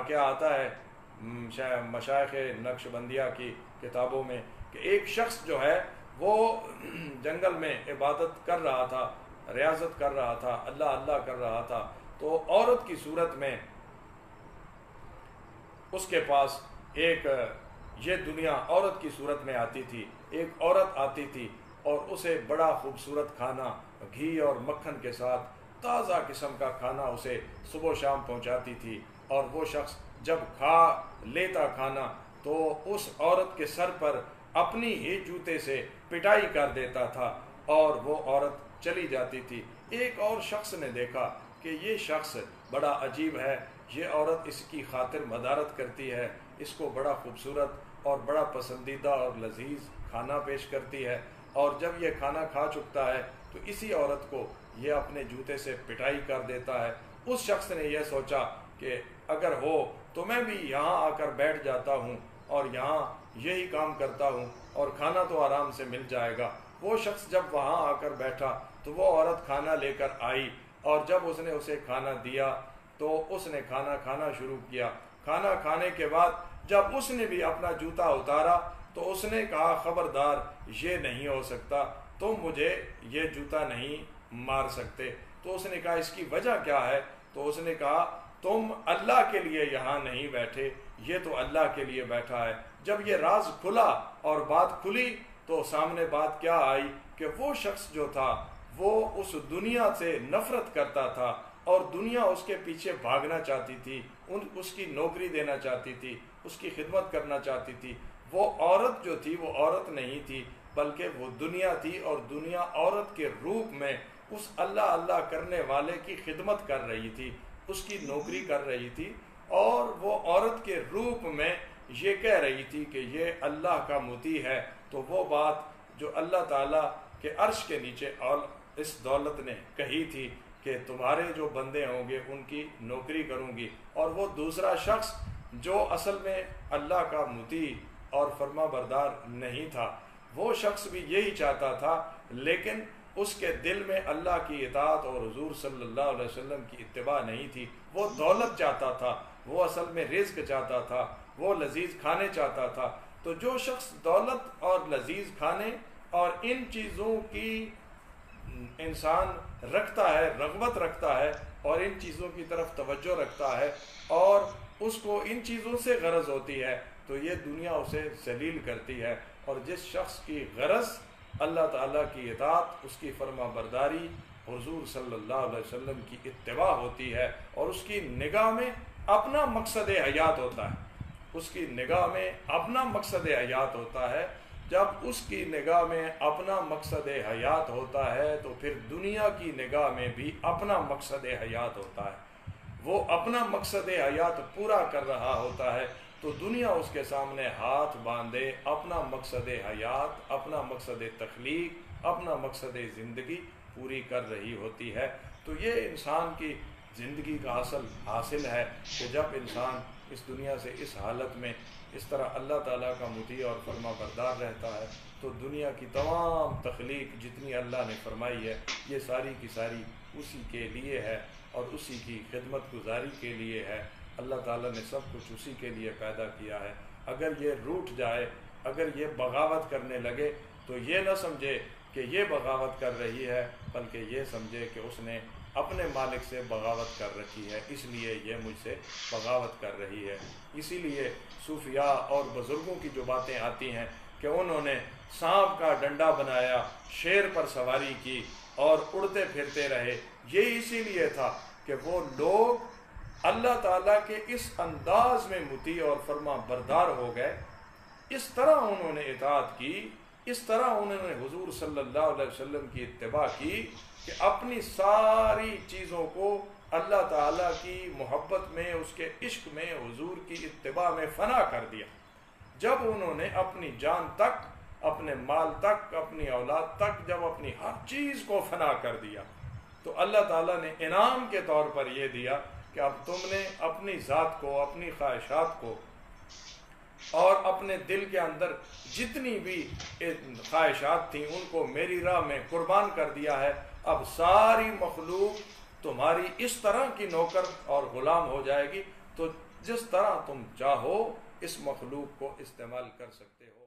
واقعہ آتا ہے مشائخ نقشبندیہ کی کتابوں میں کہ ایک شخص جو ہے وہ جنگل میں عبادت کر رہا تھا، ریاضت کر رہا تھا، اللہ اللہ کر رہا تھا، تو عورت کی صورت میں اس کے پاس ایک یہ دنیا عورت کی صورت میں آتی تھی، ایک عورت آتی تھی اور اسے بڑا خوبصورت کھانا گھی اور مکھن کے ساتھ تازہ قسم کا کھانا اسے صبح و شام پہنچاتی تھی، اور وہ شخص جب کھا لیتا کھانا تو اس عورت کے سر پر اپنی ہی جوتے سے پٹائی کر دیتا تھا اور وہ عورت چلی جاتی تھی۔ ایک اور شخص نے دیکھا کہ یہ شخص بڑا عجیب ہے، یہ عورت اس کی خاطر مدارت کرتی ہے، اس کو بڑا خوبصورت اور بڑا پسندیدہ اور لذیذ کھانا پیش کرتی ہے، اور جب یہ کھانا کھا چکتا ہے تو اسی عورت کو یہ اپنے جوتے سے پٹائی کر دیتا ہے۔ اس شخص نے یہ سوچا کہ اگر ہو تو میں بھی یہاں آ کر بیٹھ جاتا ہوں اور یہاں یہی کام کرتا ہوں اور کھانا تو آرام سے مل جائے گا۔ وہ شخص جب وہاں آ کر بیٹھا تو وہ عورت کھانا لے کر آئی، اور جب اس نے اسے کھانا دیا تو اس نے کھانا کھانا شروع کیا۔ کھانا کھانے کے بعد جب اس نے بھی اپنا جوتا اتارا تو اس نے کہا خبردار یہ نہیں ہو سکتا، تم مجھے یہ جوتا نہیں مار سکتے۔ تو اس نے کہا اس کی وجہ کیا ہے؟ تو اس نے کہا تم اللہ کے لیے یہاں نہیں بیٹھے، یہ تو اللہ کے لیے بیٹھا ہے۔ جب یہ راز کھلا اور بات کھلی تو سامنے بات کیا آئی کہ وہ شخص جو تھا وہ اس دنیا سے نفرت کرتا تھا اور دنیا اس کے پیچھے بھاگنا چاہتی تھی، اس کی نوکری دینا چاہتی تھی، اس کی خدمت کرنا چاہتی تھی۔ وہ عورت جو تھی وہ عورت نہیں تھی بلکہ وہ دنیا تھی، اور دنیا عورت کے روپ میں اس اللہ اللہ کرنے والے کی خدمت کر رہی تھی، اس کی نوکری کر رہی تھی، اور وہ عورت کے روپ میں یہ کہہ رہی تھی کہ یہ اللہ کا مطیع ہے۔ تو وہ بات جو اللہ تعالیٰ کے عرش کے نیچے اس دولت نے کہی تھی کہ تمہارے جو بندے ہوں گے ان کی نوکری کروں گی، اور وہ دوسرا شخص جو اصل میں اللہ کا مطیع اور فرما بردار نہیں تھا، وہ شخص بھی یہی چاہتا تھا، لیکن اس کے دل میں اللہ کی اطاعت اور حضور صلی اللہ علیہ وسلم کی اتباع نہیں تھی۔ وہ دولت چاہتا تھا، وہ اصل میں رزق چاہتا تھا، وہ لذیذ کھانے چاہتا تھا۔ تو جو شخص دولت اور لذیذ کھانے اور ان چیزوں کی انسان رکھتا ہے، رغبت رکھتا ہے اور ان چیزوں کی طرف توجہ رکھتا ہے اور اس کو ان چیزوں سے غرض ہوتی ہے تو یہ دنیا اسے ذلیل کرتی ہے۔ اور جس شخص کی غرض اللہ تعالیٰ کی اطاعت، اس کی فرما برداری، حضور صلی اللہ علیہ وسلم کی اتباع ہوتی ہے، اور اس کی نگاہ میں اپنا مقصد حیات ہوتا ہے، اس کی نگاہ میں اپنا مقصد حیات ہوتا ہے، جب اس کی نگاہ میں اپنا مقصد حیات ہوتا ہے تو پھر دنیا کی نگاہ میں بھی اپنا مقصد حیات ہوتا ہے۔ وہ اپنا مقصد حیات پورا کر رہا ہوتا ہے تو دنیا اس کے سامنے ہاتھ باندھے اپنا مقصد حیات، اپنا مقصد تخلیق، اپنا مقصد زندگی پوری کر رہی ہوتی ہے۔ تو یہ انسان کی زندگی کا حاصل ہے کہ جب انسان اس دنیا سے اس حالت میں اس طرح اللہ تعالیٰ کا مطیع اور فرما بردار رہتا ہے تو دنیا کی تمام تخلیق جتنی اللہ نے فرمائی ہے یہ ساری کی ساری اسی کے لیے ہے اور اسی کی خدمت گزاری کے لیے ہے۔ اللہ تعالیٰ نے سب کچھ اسی کے لیے پیدا کیا ہے۔ اگر یہ روٹھ جائے، اگر یہ بغاوت کرنے لگے تو یہ نہ سمجھے کہ یہ بغاوت کر رہی ہے، بلکہ یہ سمجھے کہ اس نے اپنے مالک سے بغاوت کر رکھی ہے، اس لیے یہ مجھ سے بغاوت کر رہی ہے۔ اسی لیے صوفیاء اور بزرگوں کی جو باتیں آتی ہیں کہ انہوں نے سانپ کا ڈنڈا بنایا، شیر پر سواری کی اور اڑتے پھرتے رہے، یہ اسی لیے تھا کہ وہ لوگ اللہ تعالیٰ کے اس انداز میں مطیع اور فرما بردار ہو گئے، اس طرح انہوں نے اطاعت کی، اس طرح انہوں نے حضور صلی اللہ علیہ وسلم کی اتباع کی کہ اپنی ساری چیزوں کو اللہ تعالیٰ کی محبت میں، اس کے عشق میں، حضور کی اتباع میں فنا کر دیا۔ جب انہوں نے اپنی جان تک، اپنے مال تک، اپنی اولاد تک، جب اپنی ہر چیز کو فنا کر دیا تو اللہ تعالیٰ نے انعام کے طور پر یہ دیا کہ اب تم نے اپنی ذات کو، اپنی خواہشات کو اور اپنے دل کے اندر جتنی بھی خواہشات تھیں ان کو میری راہ میں قربان کر دیا ہے۔ اب ساری مخلوق تمہاری اس طرح کی نوکر اور غلام ہو جائے گی۔ تو جس طرح تم چاہو اس مخلوق کو استعمال کر سکتے ہو۔